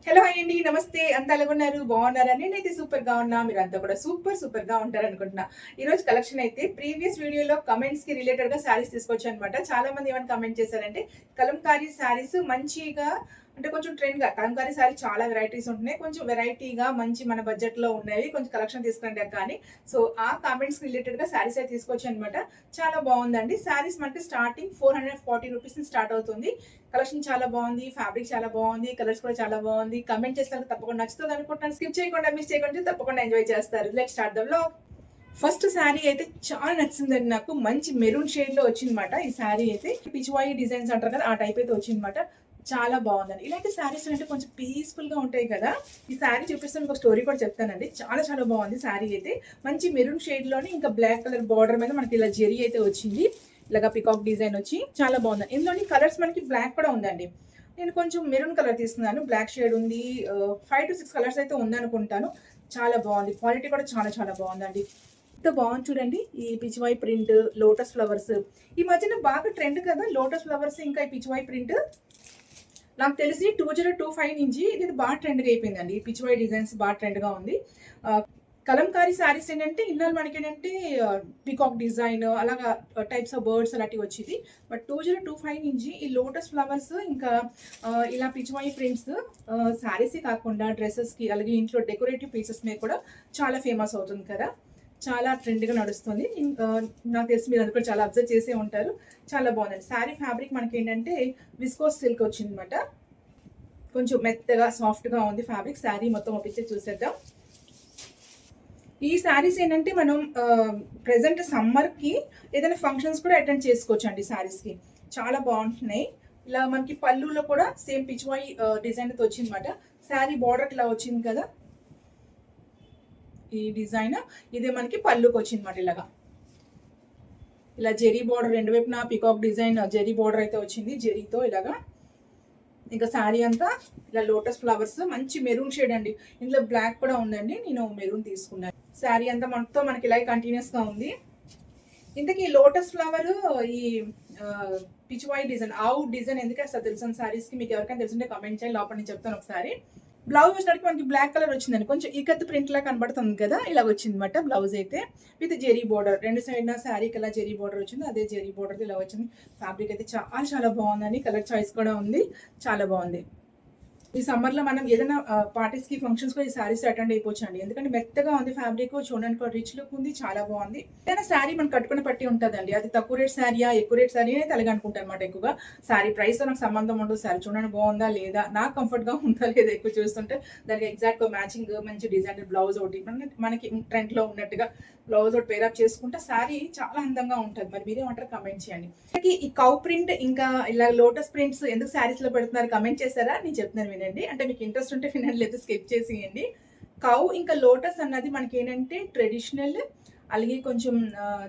Hello అండి, నమస్తే. అంతా ఎలాగున్నారు? బాగున్నారా? నేనైతే సూపర్‌గా ఉన్నా. మీరంతా కూడా సూపర్‌గా ఉంటారనుకుంటున్నా. ఈరోజు కలెక్షన్ అయితే ప్రీవియస్ వీడియోలో కమెంట్స్‌కి రిలేటెడ్‌గా శారీస్ తీసుకొచ్చానన్నమాట. చాలా మంది ఏమని కమెంట్ చేశారంటే, కలంకారీ శారీస్ మంచిగా అంటే కొంచెం ట్రెండ్‌గా కలంకారీ శారీ చాలా వెరైటీస్ ఉంటున్నాయి. కొంచెం వెరైటీగా మంచి మన బడ్జెట్‌లో ఉన్నవి కొంచెం కలెక్షన్ తీసుకురండి అక్క అని. సో, ఆ కామెంట్స్‌కి రిలేటెడ్‌గా శారీస్ అయితే తీసుకొచ్చానన్నమాట. చాలా బాగుందండి. శారీస్ మనకి స్టార్టింగ్ 440 రూపీస్ నుంచి స్టార్ట్ అవుతుంది. కలెక్షన్ చాలా బాగుంది. ఫ్యాబ్రిక్ చాలా బాగుంది. కలర్స్ కూడా చాలా బాగుంది. కమెంట్ చేసినందుకు తప్పకుండా నచ్చుతుంది అనుకుంటున్నాను. స్కిప్ చేయకుండా, మిస్ చేయకుండా తప్పకుండా ఎంజాయ్ చేస్తారు. Let's start the vlog. First sari అయితే చాలా నచ్చిందండి నాకు. మంచి మెరూన్ షేడ్ లో వచ్చిందన్నమాట ఈ శారీ అయితే. పిచ్వాయి డిజైన్స్ అంటారు కదా, ఆ టైప్ అయితే వచ్చిందన్నమాట. చాలా బాగుందండి. ఇలాంటి శారీస్ అంటే కొంచెం పీస్ఫుల్ గా ఉంటాయి కదా. ఈ శారీ చూపిస్తే మీకు స్టోరీ కూడా చెప్తానండి. చాలా బాగుంది శారీ అయితే. మంచి మెరూన్ షేడ్ లోని ఇంకా బ్లాక్ కలర్ బార్డర్ మీద మనకి ఇలా జెరీ అయితే వచ్చింది. ఇలాగా పికాక్ డిజైన్ వచ్చి చాలా బాగుంది. ఇందులోని కలర్స్ మనకి బ్లాక్ కూడా ఉందండి. నేను కొంచెం మెరూన్ కలర్ తీసుకున్నాను. బ్లాక్ షేడ్ ఉంది. 5 to 6 కలర్స్ అయితే ఉందనుకుంటాను. చాలా బాగుంది. క్వాలిటీ కూడా చాలా బాగుందండి. ఎంత బాగుంది చూడండి. ఈ పిచ్చివాయి ప్రింట్, లోటస్ ఫ్లవర్స్ ఈ మధ్యన బాగా ట్రెండ్ కదా. లోటస్ ఫ్లవర్స్ ఇంకా ఈ పిచ్చివాయి ప్రింట్ నాకు తెలిసి 2025 నుంచి ఇది బాగా ట్రెండ్గా అయిపోయిందండి. ఈ పిచ్చివాయి డిజైన్స్ బాగా ట్రెండ్గా ఉంది. కలంకారీ శారీస్ ఏంటంటే ఇన్నాళ్ళు మనకి ఏంటంటే పీకాక్ డిజైన్ అలాగా టైప్స్ ఆఫ్ బర్డ్స్ అలాంటివి వచ్చేది. బట్ 2025 నుంచి ఈ లోటస్ ఫ్లవర్స్ ఇంకా ఇలా పిచ్చివాయి ప్రింట్స్ శారీసే కాకుండా డ్రెస్సెస్కి అలాగే ఇంట్లో డెకరేటివ్ పీసెస్ మీద కూడా చాలా ఫేమస్ అవుతుంది కదా. చాలా ట్రెండ్గా నడుస్తుంది. నాకు తెలిసి మీరు అది కూడా చాలా అబ్జర్వ్ చేసే ఉంటారు. చాలా బాగుందండి. శారీ ఫ్యాబ్రిక్ మనకి ఏంటంటే విస్కోస్ సిల్క్ వచ్చిందన్నమాట. కొంచెం మెత్తగా సాఫ్ట్గా ఉంది ఫ్యాబ్రిక్. శారీ మొత్తం ఒప్పించి చూసేద్దాం. ఈ శారీస్ ఏంటంటే మనం ప్రెసెంట్ సమ్మర్కి ఏదైనా ఫంక్షన్స్ కూడా అటెండ్ చేసుకోవచ్చు అండి. శారీస్కి చాలా బాగుంటున్నాయి. ఇలా మనకి పళ్ళులో కూడా సేమ్ పిచ్వాయి డిజైన్తో వచ్చిందన్నమాట. శారీ బార్డర్ ఇలా వచ్చింది కదా ఈ డిజైన్. ఇది మనకి పళ్ళుకి వచ్చింది మాట. ఇలాగా ఇలా జెరీ బార్డర్ రెండు వైపున పికాక్ డిజైన్ జెరీ బార్డర్ అయితే వచ్చింది జెరీతో ఇలాగా. ఇంకా శారీ అంతా ఇలా లోటస్ ఫ్లవర్స్ మంచి మెరూన్ షేడ్ అండి. ఇందులో బ్లాక్ కూడా ఉందండి. నేను మెరూన్ తీసుకున్నాను. శారీ అంతా మొత్తం మనకి ఇలా కంటిన్యూస్ గా ఉంది. ఇంతకీ లోటస్ ఫ్లవర్ ఈ పిచ్వాయి డిజైన్ ఆవు డిజైన్ ఎందుకు అసలు తెలుసు శారీస్ కి. మీకు ఎవరికైనా తెలుసుంటే కమెంట్ చేయండి. లోపల నేను చెప్తాను ఒకసారి. బ్లౌజ్ వచ్చినట్టు మనకి బ్లాక్ కలర్ వచ్చిందండి. కొంచెం ఈకత్ ప్రింట్ లా కనబడుతుంది కదా. ఇలా వచ్చింది అనమాట బ్లౌజ్ అయితే విత్ జెరీ బోర్డర్. రెండు సైడ్ శారీకి ఇలా జెరీ బోర్డర్ వచ్చింది. అదే జెరీ బోర్డర్ ఇలా వచ్చింది. ఫ్యాబ్రిక్ అయితే చాలా బాగుందండి. కలర్ చాయిస్ కూడా ఉంది. చాలా బాగుంది. ఈ సమ్మర్ లో మనం ఏదైనా పార్టీస్ కి ఫంక్షన్స్ కి ఈ శారీస్ అటెండ్ అయిపోవచ్చు అండి. ఎందుకంటే మెత్తగా ఉంది ఫ్యాబ్రిక్. చూడడానికి రిచ్ లుక్ ఉంది. చాలా బాగుంది. ఏదైనా శారీ మనం కట్టుకుని పట్టి ఉంటుందండి. అది తక్కువ రేట్ శారీయా ఎక్కువ రేట్ శారీ అయితే అలాగే అనుకుంటాను అనమాట. ఎక్కువగా శారీ ప్రైస్ తో నాకు సంబంధం ఉండదు. శారీ చూడడానికి బాగుందా లేదా, నాకు కంఫర్ట్ గా ఉందా లేదా ఎక్కువ చూస్తుంటే దానికి ఎగ్జాక్ట్ మ్యాచింగ్ మంచి డిజైన్ బ్లౌజ్ ఒకటి మనకి ట్రెండ్ లో ఉన్నట్టుగా బ్లౌజ్ ఒకటి పేరప్ చేసుకుంటే శారీ చాలా అందంగా ఉంటుంది. మరి మీరేమంటారు కమెంట్ చేయండి. ఈ కౌ ప్రింట్ ఇంకా ఇలా లోటస్ ప్రింట్స్ ఎందుకు శారీస్ లో పెడుతున్నారు కమెంట్ చేశారా? నేను చెప్తున్నాను వినండి. అంటే మీకు ఇంట్రెస్ట్ ఉంటే వినండి, లేదా స్కిప్ చేసేయండి. కౌ ఇంకా లోటస్ అన్నది మనకి ఏంటంటే ట్రెడిషనల్. అలాగే కొంచెం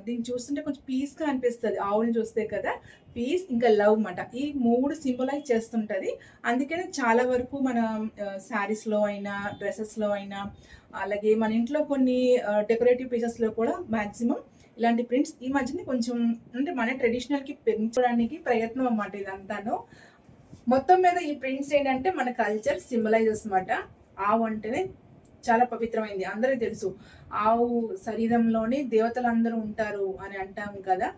దీన్ని చూస్తుంటే కొంచెం పీస్ గా అనిపిస్తుంది. ఆవుని చూస్తే కదా, పీస్ ఇంకా లవ్ మాట. ఈ మూడు సింబలైజ్ చేస్తుంటది. అందుకనే చాలా వరకు మన శారీస్ లో అయినా డ్రెస్సెస్ లో అయినా అలాగే మన ఇంట్లో కొన్ని డెకరేటివ్ పీసెస్ లో కూడా మాక్సిమం ఇలాంటి ప్రింట్స్ ఈ మధ్యన కొంచెం అంటే మన ట్రెడిషనల్ కి పెంచడానికి ప్రయత్నం అన్నమాట ఇదంతాను. మొత్తం మీద ఈ ప్రింట్స్ ఏంటంటే మన కల్చర్ సింబలైజెస్ అనమాట. ఆవు అంటేనే చాలా పవిత్రమైంది. అందరికీ తెలుసు ఆవు శరీరంలోనే దేవతలందరూ ఉంటారు అని అంటాం కదా.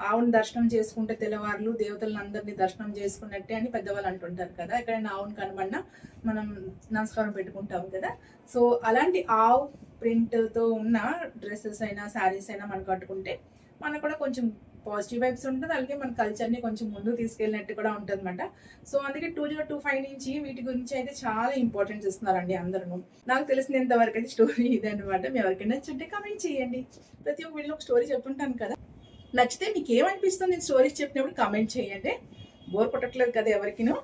ఆవుని దర్శనం చేసుకుంటే తెల్లవారులు దేవతలందరినీ దర్శనం చేసుకున్నట్టే అని పెద్దవాళ్ళు అంటుంటారు కదా. ఎక్కడైనా ఆవుని కనబడినా మనం నమస్కారం పెట్టుకుంటాం కదా. సో అలాంటి ఆవు ప్రింట్తో ఉన్న డ్రెస్సెస్ అయినా శారీస్ అయినా మనం కట్టుకుంటే మనకు కూడా కొంచెం పాజిటివ్ వైబ్స్ ఉంటుంది. అలాగే మన కల్చర్ని కొంచెం ముందుకు తీసుకెళ్ళినట్టు కూడా ఉంటుంది అనమాట. సో అందుకే 2025 నుంచి వీటి గురించి అయితే చాలా ఇంపార్టెన్స్ ఇస్తున్నారండి అందరూ. నాకు తెలిసినంత వరకు అయితే స్టోరీ ఇదనమాట. మీ ఎవరికైనా నచ్చుంటే కమెంట్ చేయండి. ప్రతి ఒక్క వీడియో ఒక స్టోరీ చెప్పుంటాను కదా. నచ్చితే మీకు ఏమనిపిస్తుంది నేను స్టోరీస్ చెప్పినప్పుడు కమెంట్ చేయండి. బోర్ కొట్టట్లేదు కదా ఎవరికినూ.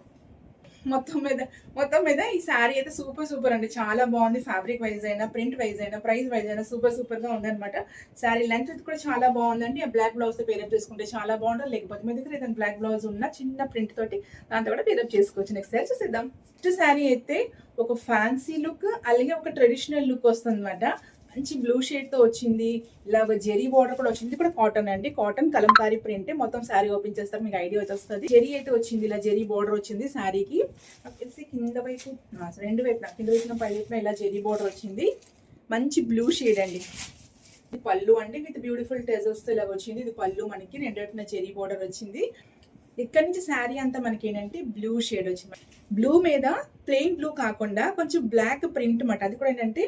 మొత్తం మీద ఈ శారీ అయితే సూపర్ అండి. చాలా బాగుంది. ఫ్యాబ్రిక్ వైజ్ అయినా ప్రింట్ వైజ్ అయినా ప్రైస్ వైజ్ అయినా సూపర్ గా ఉందన్నమాట. శారీ లెంత్ కూడా చాలా బాగుందండి. ఆ బ్లాక్ బ్లౌజ్ తో పేరప్ చేసుకుంటే చాలా బాగుంటుంది. లేకపోతే మీ దగ్గర ఏదైనా బ్లాక్ బ్లౌజ్ ఉన్న చిన్న ప్రింట్ తోటి దాంతో కూడా పేరప్ చేసుకోవచ్చు. నెక్స్ట్ శారీ చూసేద్దాం. నెక్స్ట్ శారీ అయితే ఒక ఫ్యాన్సీ లుక్ అలాగే ఒక ట్రెడిషనల్ లుక్ వస్తుంది అనమాట. మంచి బ్లూ షేడ్తో వచ్చింది. ఇలాగ జెరీ బార్డర్ కూడా వచ్చింది. కూడా కాటన్ అండి, కాటన్ కలంకారీ ప్రింట్. మొత్తం శారీ ఓపెన్ చేస్తారు, మీకు ఐడియా వచ్చేస్తుంది. జెరీ అయితే వచ్చింది, ఇలా జెరీ బార్డర్ వచ్చింది శారీకి. తెలిసి కింద వైపు రెండు వైపున, కింద వైపున పై వైపున ఇలా జెరీ బార్డర్ వచ్చింది. మంచి బ్లూ షేడ్ అండి. ఇది పళ్ళు అండి, విత్ బ్యూటిఫుల్ టెజల్స్తో ఇలా వచ్చింది. ఇది పళ్ళు మనకి రెండు వైపున జెరీ బార్డర్ వచ్చింది. ఇక్కడ నుంచి శారీ అంతా మనకి ఏంటంటే బ్లూ షేడ్ వచ్చింది. బ్లూ మీద ప్లెయిన్ బ్లూ కాకుండా కొంచెం బ్లాక్ ప్రింట్ మాట. అది కూడా ఏంటంటే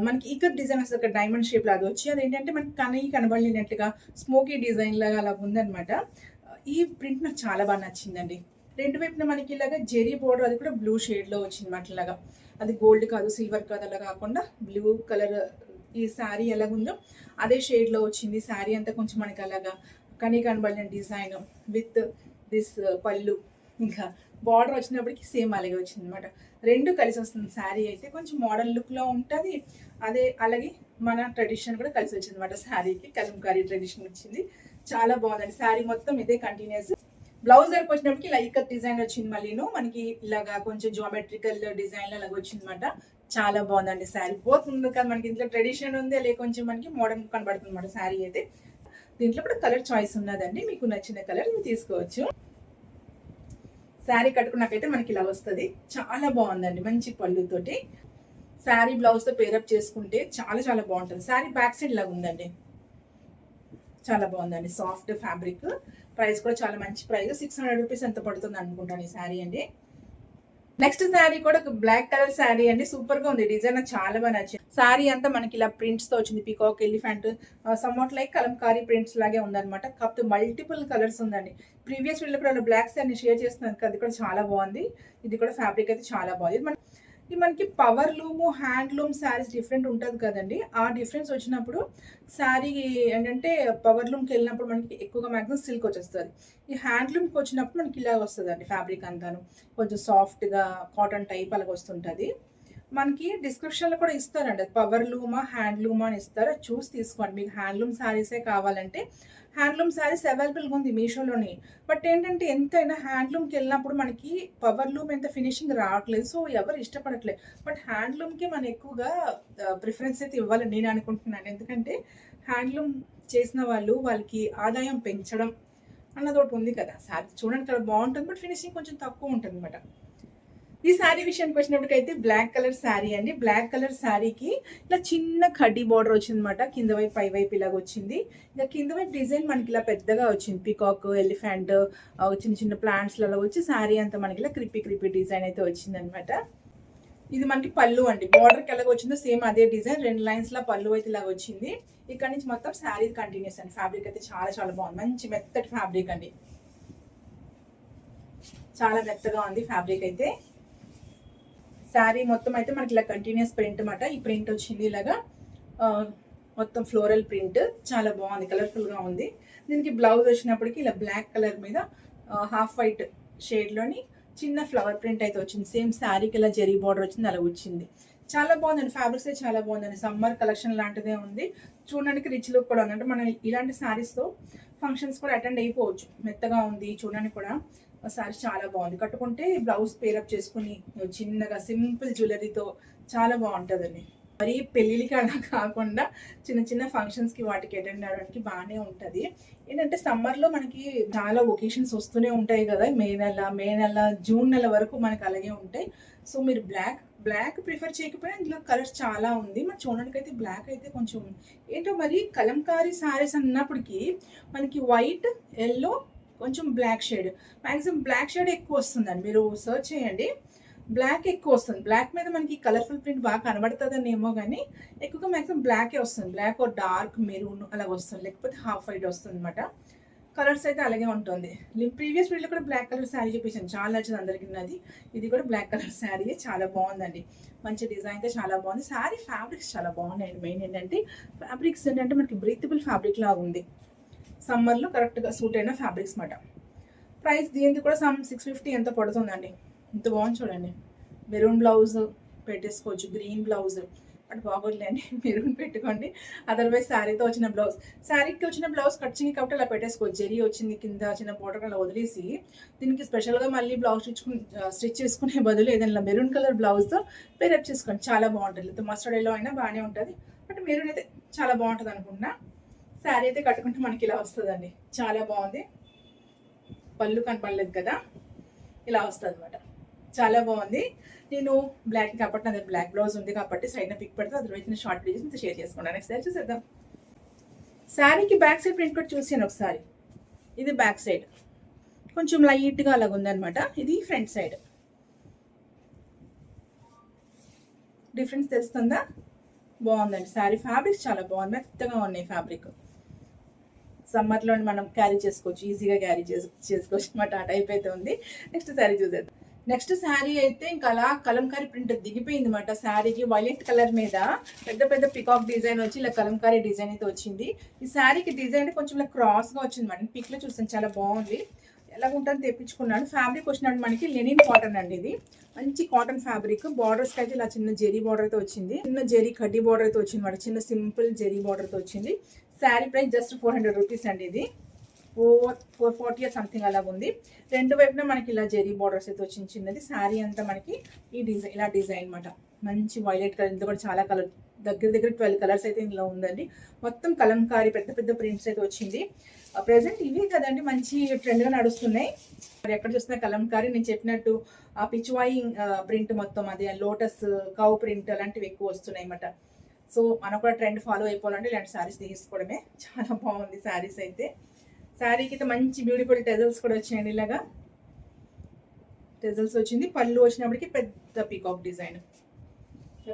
మనకి ఇక్కడ డిజైన్ వస్తుంది, ఒక డైమండ్ షేప్ లాగా వచ్చి అది ఏంటంటే మనకి కనబడినట్టుగా స్మోకీ డిజైన్ లాగా అలా ఉందనమాట. ఈ ప్రింట్ నాకు చాలా బాగా నచ్చిందండి. రెండు వైపున మనకి ఇలాగా జెరీ బోర్డర్, అది కూడా బ్లూ షేడ్లో వచ్చింది మాట. ఇలాగా అది గోల్డ్ కాదు, సిల్వర్ కాదు, అలా కాకుండా బ్లూ కలర్ ఈ శారీ ఎలాగుందో అదే షేడ్లో వచ్చింది. శారీ అంతా కొంచెం మనకి అలాగా కనబడిన డిజైన్ విత్ దిస్ పళ్ళు, ఇంకా బార్డర్ వచ్చినప్పటికి సేమ్ అలాగే వచ్చింది అనమాట. రెండు కలిసి వస్తుంది శారీ అయితే. కొంచెం మోడల్ లుక్లో ఉంటుంది, అదే అలాగే మన ట్రెడిషన్ కూడా కలిసి వచ్చింది అనమాట. శారీకి కలంకారీ ట్రెడిషన్ వచ్చింది, చాలా బాగుందండి. శారీ మొత్తం ఇదే కంటిన్యూస్. బ్లౌజ్ దగ్గరకు వచ్చినప్పటికి ఇలా ఇక్కత్ డిజైన్ వచ్చింది. మళ్ళీను మనకి ఇలాగా కొంచెం జియోమెట్రికల్ డిజైన్ అలాగ వచ్చింది అనమాట. చాలా బాగుందండి శారీ. బోత్ ఉంది కదా, మనకి ఇంట్లో ట్రెడిషన్ ఉంది, అలాగే కొంచెం మనకి మోడర్న్ కనబడుతుంది అనమాట శారీ అయితే. దీంట్లో కూడా కలర్ చాయిస్ ఉన్నదండి, మీకు నచ్చిన కలర్ మీరు తీసుకోవచ్చు. శారీ కట్టుకున్నాకైతే మనకి ఇలా వస్తుంది, చాలా బాగుందండి. మంచి పళ్ళుతోటి శారీ బ్లౌజ్తో పేరప్ చేసుకుంటే చాలా చాలా బాగుంటుంది. శారీ బ్యాక్ సైడ్ ఇలా ఉందండి, చాలా బాగుందండి. సాఫ్ట్ ఫ్యాబ్రిక్, ప్రైస్ కూడా చాలా మంచి ప్రైస్. 600 రూపీస్ ఎంత పడుతుంది అనుకుంటాను ఈ శారీ అండి. నెక్స్ట్ శారీ కూడా ఒక బ్లాక్ కలర్ శారీ అండి, సూపర్ గా ఉంది. డిజైన్ నాకు చాలా బాగా నచ్చింది. శారీ అంతా మనకి ఇలా ప్రింట్స్ తో వచ్చింది. Peacock, elephant, somewhat like Kalamkari prints లాగే ఉందన్నమాట. కాకపోతే మల్టిపుల్ కలర్స్ ఉందండి. ప్రీవియస్ వీడియో కూడా బ్లాక్ శారీ షేర్ చేస్తున్నాను, అది కూడా చాలా బాగుంది. ఇది కూడా ఫ్యాబ్రిక్ అయితే చాలా బాగుంది. మనకి power loom, handloom saris different ఉంటుంది కదండి. ఆ డిఫరెన్స్ వచ్చినప్పుడు శారీ ఏంటంటే పవర్ లూమ్కి వెళ్ళినప్పుడు మనకి ఎక్కువగా మ్యాక్సిమం సిల్క్ వచ్చేస్తుంది. ఈ హ్యాండ్లూమ్కి వచ్చినప్పుడు మనకి ఇలా వస్తుందండి. ఫ్యాబ్రిక్ అంతాను కొంచెం సాఫ్ట్గా కాటన్ టైప్ అలాగ వస్తుంటుంది. మనకి డిస్క్రిప్షన్లో కూడా ఇస్తారండి, పవర్ లూమా హ్యాండ్లూమా అని ఇస్తారు, చూసి తీసుకోండి. మీకు హ్యాండ్లూమ్ శారీసే కావాలంటే హ్యాండ్లూమ్ శారీస్ అవైలబుల్గా ఉంది మీషోలోని. బట్ ఏంటంటే ఎంతైనా హ్యాండ్లూమ్కి వెళ్ళినప్పుడు మనకి పవర్ లూమ్ ఎంత ఫినిషింగ్ రావట్లేదు, సో ఎవరు ఇష్టపడట్లేదు. బట్ హ్యాండ్లూమ్కి మనం ఎక్కువగా ప్రిఫరెన్స్ అయితే ఇవ్వాలని నేను అనుకుంటున్నాను. ఎందుకంటే హ్యాండ్లూమ్ చేసిన వాళ్ళకి ఆదాయం పెంచడం అన్నది ఒకటి ఉంది కదా. శారీ చూడండి చాలా బాగుంటుంది, బట్ ఫినిషింగ్ కొంచెం తక్కువ ఉంటుంది అనమాట. ఈ శారీ విషయానికి వచ్చినప్పటికైతే బ్లాక్ కలర్ శారీ అండి. బ్లాక్ కలర్ శారీకి ఇలా చిన్న కడ్డీ బార్డర్ వచ్చింది అనమాట. కింద వైపు పై వైపు ఇలాగ వచ్చింది. ఇంకా కింద వైపు డిజైన్ మనకి ఇలా పెద్దగా వచ్చింది. పీకాక్, ఎలిఫెంట్, చిన్న చిన్న ప్లాంట్స్ అలా వచ్చి శారీ అంతా మనకి ఇలా క్రిపీ డిజైన్ అయితే వచ్చింది అనమాట. ఇది మనకి పళ్ళు అండి. బార్డర్కి ఎలాగ వచ్చిందో సేమ్ అదే డిజైన్, 2 లైన్స్ లా పళ్ళు అయితే ఇలాగ వచ్చింది. ఇక్కడ నుంచి మొత్తం శారీ కంటిన్యూస్ అండి. ఫ్యాబ్రిక్ అయితే చాలా చాలా బాగుంది, మంచి మెత్తటి ఫ్యాబ్రిక్ అండి, చాలా మెత్తగా ఉంది ఫ్యాబ్రిక్ అయితే. శారీ మొత్తం అయితే మనకి ఇలా కంటిన్యూస్ ప్రింట్ అనమాట. ఈ ప్రింట్ వచ్చింది ఇలాగా మొత్తం ఫ్లోరల్ ప్రింట్, చాలా బాగుంది, కలర్ఫుల్గా ఉంది. దీనికి బ్లౌజ్ వచ్చినప్పటికి ఇలా బ్లాక్ కలర్ మీద హాఫ్ వైట్ షేడ్లోని చిన్న ఫ్లవర్ ప్రింట్ అయితే వచ్చింది. సేమ్ శారీకి ఇలా జెరీ బార్డర్ వచ్చింది, అలా వచ్చింది. చాలా బాగుందండి, ఫ్యాబ్రిక్స్ అయితే చాలా బాగుందండి. సమ్మర్ కలెక్షన్ లాంటిదే ఉంది, చూడడానికి రిచ్ లుక్ కూడా ఉంది. అంటే మనం ఇలాంటి శారీస్తో ఫంక్షన్స్ కూడా అటెండ్ అయిపోవచ్చు. మెత్తగా ఉంది, చూడడానికి కూడా శారీ చాలా బాగుంది. కట్టుకుంటే బ్లౌజ్ పేరప్ చేసుకుని చిన్నగా సింపుల్ జ్యువెలరీతో చాలా బాగుంటుందండి. మరి పెళ్ళిళ్ళకి అలా కాకుండా చిన్న చిన్న ఫంక్షన్స్కి వాటికి అటెండ్ అవ్వడానికి బాగానే ఉంటుంది. ఏంటంటే సమ్మర్లో మనకి చాలా ఒకేషన్స్ వస్తూనే ఉంటాయి కదా. మే నెల జూన్ నెల వరకు మనకి అలాగే ఉంటాయి. సో మీరు బ్లాక్ ప్రిఫర్ చేయకపోయినా ఇందులో కలర్స్ చాలా ఉంది. మరి చూడడానికి అయితే బ్లాక్ అయితే కొంచెం ఏంటో మరి కలంకారీ శారీస్ అన్నప్పటికీ మనకి వైట్, ఎల్లో, కొంచెం black shade, maximum black shade ఎక్కువ వస్తుందండి. మీరు సర్చ్ చేయండి, బ్లాక్ ఎక్కువ వస్తుంది. బ్లాక్ మీద మనకి కలర్ఫుల్ ప్రింట్ బాగా కనబడుతుందని ఏమో కానీ ఎక్కువగా మ్యాక్సిమం బ్లాకే వస్తుంది. బ్లాక్ ఒక డార్క్ మెరూన్ అలాగ వస్తుంది, లేకపోతే హాఫ్ వైట్ వస్తుంది అనమాట. కలర్స్ అయితే అలాగే ఉంటుంది. ప్రీవియస్ వీడియోలో కూడా బ్లాక్ కలర్ శారీ చూపించాను, చాలా నచ్చింది అందరికీ. నాది ఇది కూడా బ్లాక్ కలర్ శారీ, చాలా బాగుందండి. మంచి డిజైన్తో చాలా బాగుంది. శారీ ఫ్యాబ్రిక్స్ చాలా బాగున్నాయండి. మెయిన్ ఏంటంటే ఫ్యాబ్రిక్స్ ఏంటంటే మనకి బ్రీతబుల్ ఫ్యాబ్రిక్ లాగా ఉంది. సమ్మర్లో కరెక్ట్గా సూట్ అయిన ఫ్యాబ్రిక్స్ మాట. ప్రైస్ దీనికి కూడా 650 ఎంత పడుతుందండి. ఇంత బాగుంది చూడండి. మెరూన్ బ్లౌజ్ పెట్టేసుకోవచ్చు, గ్రీన్ బ్లౌజ్ అటు బాగోదులేండి, మెరూన్ పెట్టుకోండి. అదర్వైజ్ శారీతో వచ్చిన బ్లౌజ్, శారీకి వచ్చిన బ్లౌజ్ కట్చింగ్ కాబట్టి అలా పెట్టేసుకోవచ్చు. జెరీ వచ్చింది కింద చిన్న బోర్డర్ అలా వదిలేసి దీనికి స్పెషల్గా మళ్ళీ బ్లౌజ్ స్టిచ్ చేసుకునే బదులు ఏదైనా మెరూన్ కలర్ బ్లౌజ్తో పేరప్ చేసుకోండి, చాలా బాగుంటుంది. మస్టర్డ్ ఎల్లో అయినా బాగానే ఉంటుంది. బట్ మెరూన్ అయితే చాలా బాగుంటుంది అనుకుంటున్నా. శారీ అయితే కట్టుకుంటే మనకి ఇలా వస్తుందండి, చాలా బాగుంది. పళ్ళు కనపడలేదు కదా, ఇలా వస్తుంది అనమాట, చాలా బాగుంది. నేను బ్లాక్ కాబట్టి అది బ్లాక్ బ్లౌజ్ ఉంది కాబట్టి సైడ్న పిక్ పెడితే అదర్వైజ్ నేను షార్ట్ వీడియోస్ షేర్ చేసుకున్నాను. నెక్స్ట్ సారీ చూసేద్దాం. శారీకి బ్యాక్ సైడ్ ప్రింట్ కూడా చూసాను ఒకసారి. ఇది బ్యాక్ సైడ్ కొంచెం లైట్గా అలాగ ఉందనమాట. ఇది ఫ్రంట్ సైడ్. డిఫరెన్స్ తెలుస్తుందా? బాగుందండి శారీ. ఫ్యాబ్రిక్స్ చాలా బాగుంది, మెత్తగా ఉన్నాయి ఫ్యాబ్రిక్. సమ్మర్లో మనం క్యారీ చేసుకోవచ్చు, ఈజీగా క్యారీ చేసుకోవచ్చు అనమాట. ఆ టైప్ అయితే ఉంది. నెక్స్ట్ శారీ చూసేద్దాం. నెక్స్ట్ శారీ అయితే ఇంకా అలా కలంకారీ ప్రింట్ దిగిపోయింది అనమాట. శారీకి వైలెట్ కలర్ మీద పెద్ద పెద్ద పికాక్ డిజైన్ వచ్చి ఇలా కలంకారీ డిజైన్ అయితే వచ్చింది. ఈ శారీకి డిజైన్ కొంచెం ఇలా క్రాస్గా వచ్చింది మేడం. పిక్లో చూసాను, చాలా బాగుంది. ఎలా ఉంటుంది తెప్పించుకున్నాను. ఫ్యాబ్రిక్ వచ్చినట్టు మనకి లెనిన్ కాటన్ అండి. ఇది మంచి కాటన్ ఫ్యాబ్రిక్. బార్డర్స్కి అయితే ఇలా చిన్న జెరీ బార్డర్ అయితే వచ్చింది, చిన్న జెరీ కడ్డీ బార్డర్ అయితే వచ్చింది మేడం. చిన్న సింపుల్ జెరీ బార్డర్ అయితే వచ్చింది. శారీ ప్రైస్ జస్ట్ 400 రూపీస్ అండి. ఇది 440 సంథింగ్ అలాగ ఉంది. రెండు వైపున మనకి ఇలా జెరీ బార్డర్స్ అయితే వచ్చింది చిన్నది. శారీ అంతా మనకి ఈ డిజైన్, ఇలా డిజైన్ అనమాట. మంచి వైలెట్ కలర్, ఇందులో కూడా చాలా కలర్, దగ్గర 12 కలర్స్ అయితే ఇందులో ఉందండి. మొత్తం కలంకారీ పెద్ద పెద్ద ప్రింట్స్ అయితే వచ్చింది. ప్రెసెంట్ ఇవే కదండి మంచి ట్రెండ్గా నడుస్తున్నాయి. మరి ఎక్కడ చూస్తున్నా కలంకారీ. నేను చెప్పినట్టు ఆ పిచ్వాయి ప్రింట్ మొత్తం, అది లోటస్ కౌ ప్రింట్ అలాంటివి ఎక్కువ వస్తున్నాయి అన్నమాట. సో మనం కూడా ట్రెండ్ ఫాలో అయిపోవాలంటే ఇలాంటి శారీస్ తీసుకోవడమే. చాలా బాగుంది శారీస్ అయితే. శారీకి అయితే మంచి బ్యూటిఫుల్ టెజల్స్ కూడా వచ్చాయండి. ఇలాగా టెజల్స్ వచ్చింది. పళ్ళు వచ్చినప్పటికి పెద్ద పీకాక్ డిజైన్,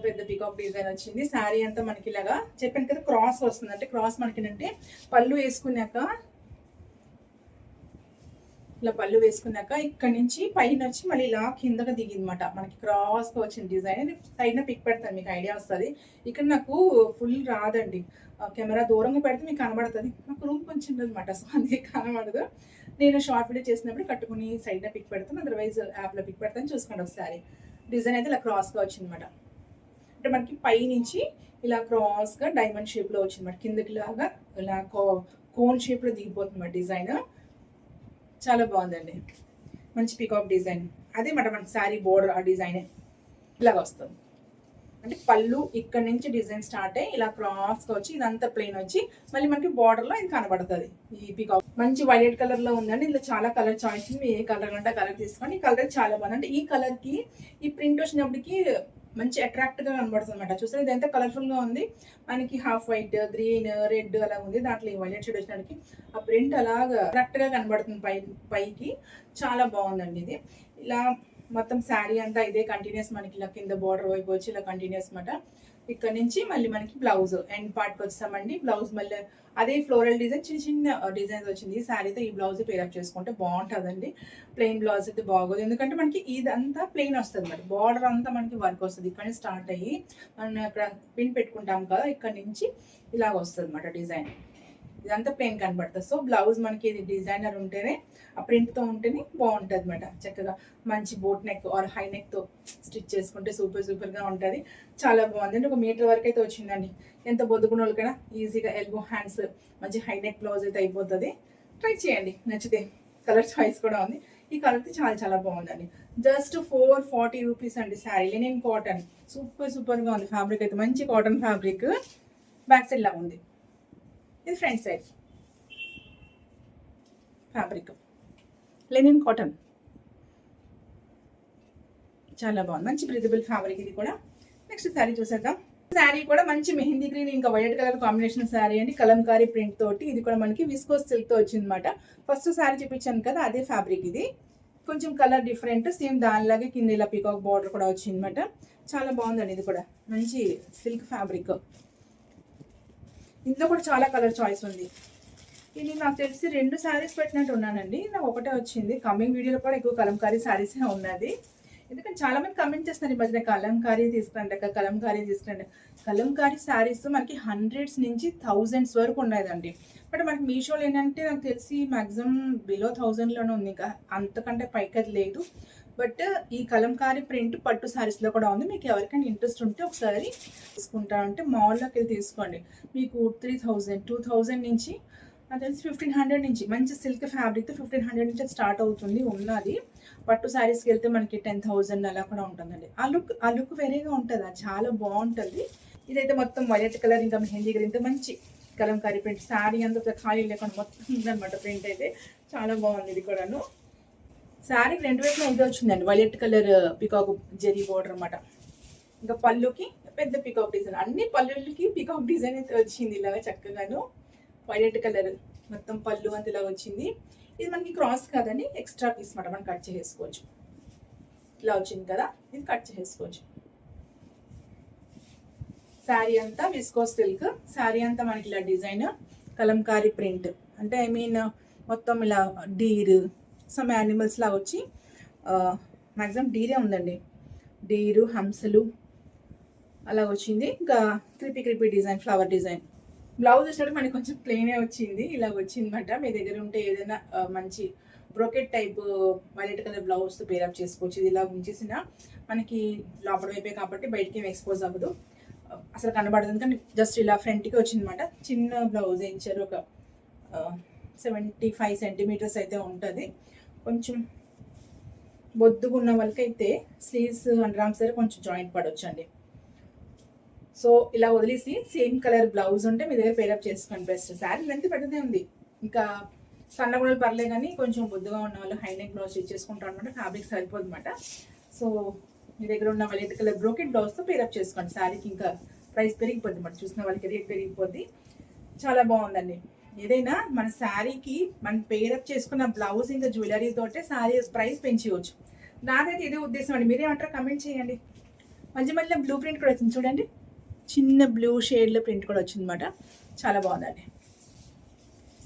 పెద్ద పీకాక్ డిజైన్ వచ్చింది. శారీ అంతా మనకి ఇలాగా చెప్పాను కదా క్రాస్ వస్తుంది. అంటే క్రాస్ మనకి ఏంటంటే పళ్ళు వేసుకున్నాక, ఇలా పళ్ళు వేసుకున్నాక ఇక్కడ నుంచి పైన వచ్చి మళ్ళీ ఇలా కిందగా దిగిందన్నమాట. మనకి క్రాస్గా వచ్చిన డిజైన్. సైడ్న పిక్ పెడతాను, మీకు ఐడియా వస్తుంది. ఇక్కడ నాకు ఫుల్ రాదండి, కెమెరా దూరంగా పెడితే మీకు కనబడుతుంది. నాకు రూమ్ కొంచెం అనమాట, సో అందుకే కనబడదు. నేను షార్ట్ వీడియో చేసినప్పుడు కట్టుకుని సైడ్న పిక్ పెడతాను, అదర్వైజ్ యాప్లో పిక్ పెడతాను. చూసుకోండి ఒకసారి. డిజైన్ అయితే ఇలా క్రాస్గా వచ్చిందన్నమాట. అంటే మనకి పై నుంచి ఇలా క్రాస్గా డైమండ్ షేప్లో వచ్చిందన్నమాట. కిందకి లాగా ఇలా కోన్ షేప్లో దిగిపోతుంది డిజైన్. చాలా బాగుందండి, మంచి పీకాక్ డిజైన్. అదే మాట మనకి శారీ బోర్డర్ ఆ డిజైనే ఇలాగ వస్తుంది. అంటే పళ్ళు ఇక్కడ నుంచి డిజైన్ స్టార్ట్ అయ్యి ఇలా క్రాస్గా వచ్చి ఇదంతా ప్లెయిన్ వచ్చి మళ్ళీ మనకి బార్డర్లో ఇది కనబడుతుంది. ఈ పీకాక్ మంచి వైలెట్ కలర్లో ఉందండి. ఇందులో చాలా కలర్ చాయిస్ ఉంది. ఏ కలర్ అంటే కలర్ తీసుకోండి. ఈ కలర్ చాలా బాగుంది. అంటే ఈ కలర్కి ఈ ప్రింట్ వచ్చినప్పటికి మంచి అట్రాక్ట్గా కనబడుతుంది అనమాట. చూస్తే ఇదంతా కలర్ఫుల్గా ఉంది. మనకి హాఫ్ వైట్, గ్రీన్, రెడ్ అలా ఉంది. దాంట్లో ఈ వైలెట్ షేడ్ వచ్చినప్పటికి ఆ ప్రింట్ అలాగా అట్రాక్ట్గా కనబడుతుంది పైకి. చాలా బాగుందండి ఇది. ఇలా మొత్తం శారీ అంతా ఇదే కంటిన్యూస్. మనకి ఇలా కింద బార్డర్ వైపు వచ్చి ఇలా కంటిన్యూస్ అనమాట. ఇక్కడ నుంచి మళ్ళీ మనకి బ్లౌజ్ ఎండ్ పార్ట్కి వచ్చామండి. బ్లౌజ్ మళ్ళీ అదే ఫ్లోరల్ డిజైన్, చిన్న చిన్న డిజైన్స్ వచ్చింది. ఈ శారీతో ఈ బ్లౌజ్ పేరప్ చేసుకుంటే బాగుంటుందండి. ప్లెయిన్ బ్లౌజ్ అయితే బాగోదు, ఎందుకంటే మనకి ఇదంతా ప్లెయిన్ వస్తుంది మరి. బార్డర్ అంతా మనకి వర్క్ వస్తుంది. ఇక్కడ నుంచి స్టార్ట్ అయ్యి మనం ఇక్కడ పిన్ పెట్టుకుంటాం కదా, ఇక్కడ నుంచి ఇలాగ వస్తుంది అనమాట డిజైన్. ఇదంతా ప్లెయిన్ కనబడుతుంది. సో బ్లౌజ్ మనకి ఇది డిజైనర్ ఉంటేనే, ఆ ప్రింట్తో ఉంటేనే బాగుంటుంది అనమాట. చక్కగా మంచి బోట్ నెక్ ఆర్ హై నెక్తో స్టిచ్ చేసుకుంటే సూపర్గా ఉంటుంది. చాలా బాగుంది. అంటే 1 మీటర్ వరకు అయితే వచ్చిందండి. ఎంత బొద్దుకున్న వాళ్ళకైనా ఈజీగా ఎల్బో హ్యాండ్స్ మంచి హై నెక్ బ్లౌజ్ అయితే అయిపోతుంది. ట్రై చేయండి, నచ్చితే. కలర్ చాయిస్ కూడా ఉంది. ఈ కలర్ అయితే చాలా బాగుందండి. జస్ట్ 440 రూపీస్ అండి. శారీ లెనిన్ కాటన్, సూపర్గా ఉంది. ఫ్యాబ్రిక్ అయితే మంచి కాటన్ ఫ్యాబ్రిక్. బ్యాక్ సైడ్ లా ఉంది. ఇది front side fabric, linen cotton, చాలా బాగుంది. మంచి బ్రీదబుల్ ఫ్యాబ్రిక్ ఇది కూడా. నెక్స్ట్ శారీ చూసేద్దాం. శారీ కూడా మంచి మెహందీ గ్రీన్ ఇంకా వైట్ కలర్ కాంబినేషన్ శారీ అండి. కలంకారీ ప్రింట్ తోటి. ఇది కూడా మనకి విస్కోస్ సిల్క్ తో వచ్చింది అనమాట. ఫస్ట్ శారీ చూపించాను కదా, అదే ఫ్యాబ్రిక్ ఇది. కొంచెం కలర్ డిఫరెంట్, సేమ్ దానిలాగే కింద ఇలా పీకాక్ బార్డర్ కూడా వచ్చింది అనమాట. చాలా బాగుందండి. ఇది కూడా మంచి సిల్క్ ఫ్యాబ్రిక్. ఇందులో కూడా చాలా కలర్ చాయిస్ ఉంది. ఇది నాకు తెలిసి 2 శారీస్ పెట్టినట్టు ఉన్నానండి. నాకు ఒకటే వచ్చింది. కమింగ్ వీడియోలో కూడా ఎక్కువ కలంకారీ శారీసే ఉన్నది. ఎందుకంటే చాలా మంది కమెంట్ చేస్తున్నారు ఈ మధ్యన, కలంకారీ తీసుకురండి అక్క, కలంకారీ తీసుకురండి. కలంకారీ శారీస్ మనకి హండ్రెడ్స్ నుంచి థౌజండ్స్ వరకు ఉన్నాయండి. బట్ మనకి మీషోలో ఏంటంటే నాకు తెలిసి మ్యాక్సిమం బిలో 1000లోనే ఉంది, ఇంకా అంతకంటే పైకి అది లేదు. బట్ ఈ కలంకారీ ప్రింట్ పట్టు శారీస్లో కూడా ఉంది. మీకు ఎవరికైనా ఇంట్రెస్ట్ ఉంటే ఒకసారి తీసుకుంటారంటే మాల్లోకి వెళ్ళి తీసుకోండి. మీకు 3000, 2000 నుంచి నాకు తెలిసి 1500 నుంచి మంచి సిల్క్ ఫ్యాబ్రిక్తో 1500 నుంచి స్టార్ట్ అవుతుంది ఉన్నది. పట్టు శారీస్కి వెళ్తే మనకి 10,000 అలా కూడా ఉంటుందండి. ఆ లుక్ వేరేగా ఉంటుంది, అది చాలా బాగుంటుంది. ఇదైతే మొత్తం వైలెట్ కలర్ ఇంకా మెహందీ గ్రీన్ తో మంచి కలంకారీ ప్రింట్. శారీ అంతా ఖాళీ లేకుండా మొత్తం ఉందన్నమాట ప్రింట్ అయితే. చాలా బాగుంది ఇది కూడాను. శారీకి 2 వైపులా ఇది వచ్చిందండి, violet colour peacock zari border అనమాట. ఇంకా పళ్ళుకి పెద్ద పికాక్ డిజైన్, అన్ని పళ్ళులకి పికాక్ డిజైన్ అయితే వచ్చింది ఇలాగా చక్కగాను. వైలెట్ కలర్ మొత్తం పళ్ళు అంత ఇలా వచ్చింది. ఇది మనకి క్రాస్ కాదని ఎక్స్ట్రా పీస్ మాట, మనం కట్ చేసుకోవచ్చు. ఇలా వచ్చింది కదా, ఇది కట్ చేసుకోవచ్చు. శారీ అంతా విస్కోస్ సిల్క్, శారీ అంతా మనకి ఇలా డిజైన్ కలంకారీ ప్రింట్, అంటే ఐ మీన్ మొత్తం ఇలా డీర్ సమ్ యానిమల్స్ లా వచ్చి, మ్యాక్సిమం డీరే ఉందండి, డీరు హంసలు అలా వచ్చింది. ఇంకా క్రిపీ డిజైన్, ఫ్లవర్ డిజైన్. బ్లౌజ్ వచ్చినట్టు మనకి కొంచెం ప్లెయినే వచ్చింది, ఇలా వచ్చిందన్నమాట. మీ దగ్గర ఉంటే ఏదైనా మంచి brocade type violet colour blouse pair up చేసుకోవచ్చు. ఇది ఇలా ఉంచేసిన మనకి లోపల వైపే కాబట్టి బయటికి ఎక్స్పోజ్ అవ్వదు, అసలు కనబడదు. కానీ జస్ట్ ఇలా ఫ్రంట్కి వచ్చిందన్నమాట. చిన్న బ్లౌజ్ ఇచ్చారు, ఒక 75 సెంటీమీటర్స్ అయితే ఉంటుంది. కొంచెం బొద్దుగా ఉన్న వాళ్ళకైతే స్లీవ్స్ అండర్ ఆర్మ్స్ దగ్గర కొంచెం జాయింట్ పడవచ్చు అండి. సో ఇలా వదిలేసి సేమ్ కలర్ బ్లౌజ్ ఉంటే మీ దగ్గర పేరప్ చేసుకోండి బెస్ట్. శారీ లెంత్ పెద్దదే ఉంది, ఇంకా సన్నగుణలు పర్లే, కానీ కొంచెం బొద్దుగా ఉన్న వాళ్ళు హై నెక్ బ్లౌజ్ చేసుకుంటారు అనమాట. ఫ్యాబ్రిక్ సరిపోదు అనమాట. సో మీ దగ్గర ఉన్న వైలెట్ కలర్ బ్రోకెట్ బ్లౌజ్తో పేరప్ చేసుకోండి. శారీకి ఇంకా ప్రైస్ పెరిగిపోద్ది అన్నమాట, చూసిన వాళ్ళకి రేట్ పెరిగిపోద్ది. చాలా బాగుందండి. ఏదైనా మన శారీకి మనం పేరప్ చేసుకున్న బ్లౌజ్ ఇంకా జ్యువెలరీ తోటే శారీ ప్రైస్ పెంచుకోవచ్చు. నాదైతే ఇదే ఉద్దేశం అండి. మీరేమంటారో కమెంట్ చేయండి. మధ్య మధ్యలో బ్లూ ప్రింట్ కూడా వచ్చింది చూడండి, చిన్న బ్లూ షేడ్లో ప్రింట్ కూడా వచ్చిందన్నమాట. చాలా బాగుందండి.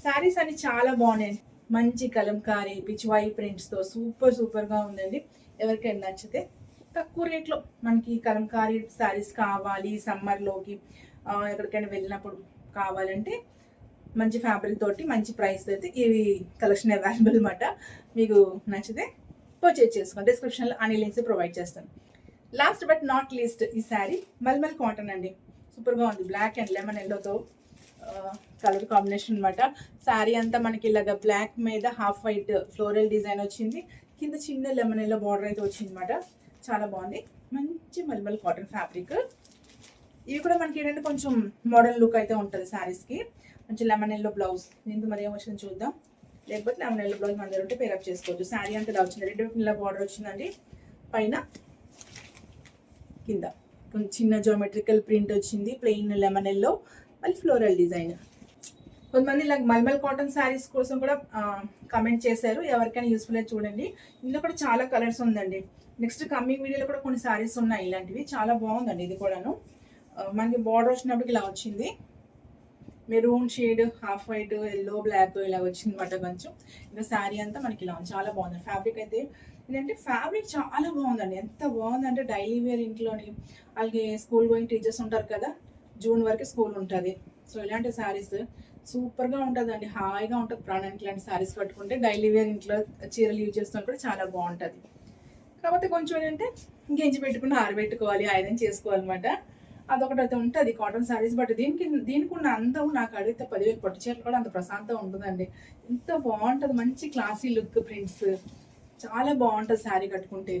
శారీస్ అన్ని చాలా బాగున్నాయి, మంచి కలంకారీ పిచ్వాయి ప్రింట్స్తో సూపర్గా ఉందండి. ఎవరికైనా నచ్చితే తక్కువ రేట్లో మనకి కలంకారీ శారీస్ కావాలి సమ్మర్లోకి, ఎక్కడికైనా వెళ్ళినప్పుడు కావాలంటే మంచి ఫ్యాబ్రిక్ తోటి మంచి ప్రైస్ అయితే ఇవి కలెక్షన్ అవైలబుల్ అనమాట. మీకు నచ్చితే పర్చేజ్ చేసుకోండి. డిస్క్రిప్షన్లో అన్ని లింక్స్ ప్రొవైడ్ చేస్తాను. లాస్ట్ బట్ నాట్ లీస్ట్ ఈ శారీ మల్మల్ కాటన్ అండి, సూపర్గా ఉంది. బ్లాక్ అండ్ లెమన్ ఎల్లోతో కలర్ కాంబినేషన్ అనమాట. శారీ అంతా మనకి ఇలాగ బ్లాక్ మీద హాఫ్ వైట్ ఫ్లోరల్ డిజైన్ వచ్చింది, కింద చిన్న లెమన్ ఎల్లో బార్డర్ అయితే వచ్చింది అనమాట. చాలా బాగుంది, మంచి మల్మల్ కాటన్ ఫ్యాబ్రిక్. ఇవి కూడా మనకి ఏంటంటే కొంచెం మోడర్న్ లుక్ అయితే ఉంటుంది శారీస్కి. మంచి లెమన్ ఎల్లో బ్లౌజ్, దీంతో మరి ఏమొచ్చింది చూద్దాం. లేకపోతే లెమన్ ఎల్లో బ్లౌజ్ మన దగ్గర ఉంటే పేరప్ చేసుకోవచ్చు. శారీ అంతా ఇలా వచ్చింది, 2 ఇలా బార్డర్ వచ్చిందండి. పైన కింద కొంచెం చిన్న జియోమెట్రికల్ ప్రింట్ వచ్చింది, ప్లెయిన్ లెమన్ ఎల్లో, మళ్ళీ ఫ్లోరల్ డిజైన్. కొంతమంది ఇలా మల్మల్ కాటన్ శారీస్ కోసం కూడా కమెంట్ చేశారు, ఎవరికైనా యూస్ఫుల్ అయితే చూడండి. ఇందులో కూడా చాలా కలర్స్ ఉందండి. నెక్స్ట్ కమింగ్ వీడియోలో కూడా కొన్ని శారీస్ ఉన్నాయి ఇలాంటివి, చాలా బాగుందండి. ఇది కూడాను మనకి బార్డర్ వచ్చినప్పటికి ఇలా వచ్చింది, maroon shade, half white, yellow, black ఇలా వచ్చింది అనమాట. కొంచెం ఇంకా శారీ అంతా మనకి ఇలా చాలా బాగుంది. ఫ్యాబ్రిక్ అయితే ఏంటంటే ఫ్యాబ్రిక్ చాలా బాగుందండి. ఎంత బాగుందంటే డైలీ వేర్ ఇంట్లోని, అలాగే స్కూల్ గోయింగ్ టీచర్స్ ఉంటారు కదా, జూన్ వరకు స్కూల్ ఉంటుంది. సో ఇలాంటి శారీస్ సూపర్గా ఉంటుందండి, హాయిగా ఉంటుంది ప్రాణానికి. ఇలాంటి శారీస్ కట్టుకుంటే డైలీ వేర్ ఇంట్లో చీరలు యూజ్ చేస్తున్నప్పుడు కూడా చాలా బాగుంటుంది. కాకపోతే కొంచెం ఏంటంటే గెంజి పెట్టుకుని ఆరబెట్టుకోవాలి, ఐరన్ చేసుకోవాలన్నమాట. అదొకటి అయితే ఉంటుంది కాటన్ శారీస్. బట్ దీనికి ఉన్న అందం నాకు అడిగితే 10,000 పట్టు చీరలు కూడా అంత ప్రశాంతంగా ఉంటుందండి. ఎంత బాగుంటుంది, మంచి క్లాసీ లుక్ ప్రింట్స్, చాలా బాగుంటుంది శారీ కట్టుకుంటే.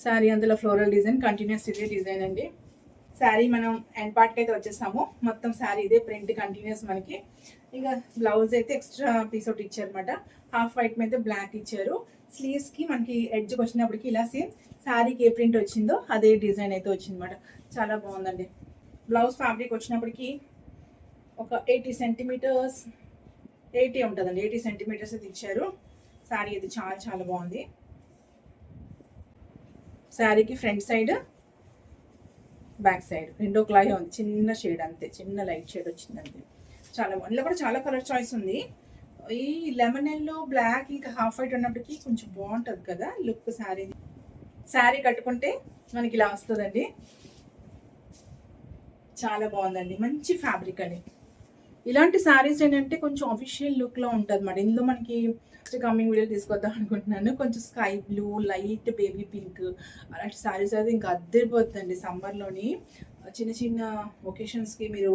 శారీ అందులో ఫ్లోరల్ డిజైన్, కంటిన్యూస్ ఇదే డిజైన్ అండి. శారీ మనం ఎండ్ పార్ట్కి అయితే వచ్చేసాము. మొత్తం శారీ ఇదే ప్రింట్ కంటిన్యూస్ మనకి. ఇంకా బ్లౌజ్ అయితే ఎక్స్ట్రా పీస్ ఒకటి ఇచ్చారనమాట, హాఫ్ వైట్ మీద బ్లాక్ ఇచ్చారు. స్లీవ్స్కి మనకి ఎడ్జ్కి వచ్చినప్పటికి ఇలా సేమ్ శారీకి ఏ ప్రింట్ వచ్చిందో అదే డిజైన్ అయితే వచ్చిందన్నమాట. చాలా బాగుందండి. బ్లౌజ్ ఫ్యాబ్రిక్ వచ్చినప్పటికి ఒక 80 సెంటీమీటర్స్, 80 ఉంటుందండి, 80 సెంటీమీటర్స్ అయితే ఇచ్చారు. శారీ ఇది చాలా బాగుంది. శారీకి ఫ్రంట్ సైడ్ బ్యాక్ సైడ్ రెండో క్లాయ్ ఉంది, చిన్న షేడ్ అంతే, చిన్న లైట్ షేడ్ వచ్చిందంతే. చాలా బాగుంది. ఇందులో కూడా చాలా కలర్ చాయిస్ ఉంది. ఈ లెమన్ ఎల్లో, బ్లాక్, ఇంకా హాఫ్ వైట్ ఉన్నప్పటికీ కొంచెం బాగుంటుంది కదా లుక్. శారీ కట్టుకుంటే మనకి ఇలా వస్తుందండి. చాలా బాగుందండి, మంచి ఫ్యాబ్రిక్ అని. ఇలాంటి శారీస్ ఏంటంటే కొంచెం అఫీషియల్ లుక్లో ఉంటుంది అన్నమాట. ఇందులో మనకి కమింగ్ వీడియో తీసుకొద్దాం అనుకుంటున్నాను. కొంచెం sky blue, light baby pink అలాంటి శారీస్ అయితే ఇంకా అద్దరిపోతుందండి. సమ్మర్లోని చిన్న చిన్న ఒకేషన్స్కి మీరు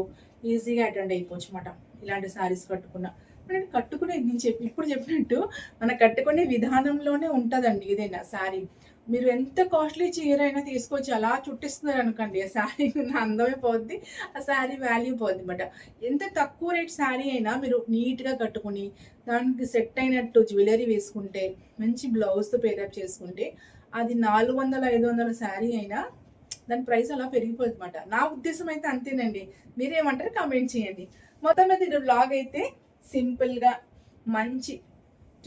ఈజీగా అటెండ్ అయిపోవచ్చు అన్నమాట ఇలాంటి శారీస్ కట్టుకున్న. మనం కట్టుకునే, నేను ఇప్పుడు చెప్పినట్టు మన కట్టుకునే విధానంలోనే ఉంటుందండి ఏదైనా శారీ. మీరు ఎంత కాస్ట్లీ చీర అయినా తీసుకొచ్చి అలా చుట్టిస్తున్నారు అనుకోండి, ఆ శారీ ఉన్న అందమే పోద్ది, ఆ శారీ వాల్యూ పోద్ది అనమాట. ఎంత తక్కువ రేట్ శారీ అయినా మీరు నీట్‌గా కట్టుకొని, దానికి సెట్ అయినట్టు జ్యువెలరీ వేసుకుంటే, మంచి బ్లౌజ్‌తో పేరప్ చేసుకుంటే, అది 400, 500 శారీ అయినా దాని ప్రైస్ అలా పెరిగిపోద్దన్నమాట. నా ఉద్దేశ్యం అయితే అంతేనండి. మీరేమంటారో కామెంట్ చేయండి. మొత్తం మీద ఇది వ్లాగ్ అయితే సింపుల్‌గా మంచి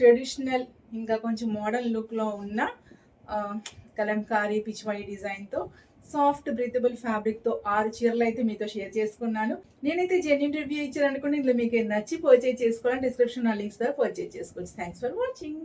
ట్రెడిషనల్ ఇంకా కొంచెం మోడర్న్ లుక్‌లో ఉన్న ఆహ్, కలంకారీ, పిచ్‌వాయి డిజైన్‌తో సాఫ్ట్ బ్రీతబుల్ ఫ్యాబ్రిక్‌తో 6 చీరలైతే మీతో షేర్ చేసుకున్నాను. నేనైతే జెన్యూన్ రివ్యూ ఇచ్చాననుకోండి. ఇందులో మీకు నచ్చి పర్చేజ్ చేసుకోవాలని డిస్క్రిప్షన్‌లో లింక్స్ ద్వారా పర్చేజ్ చేసుకోవచ్చు. Thanks for watching.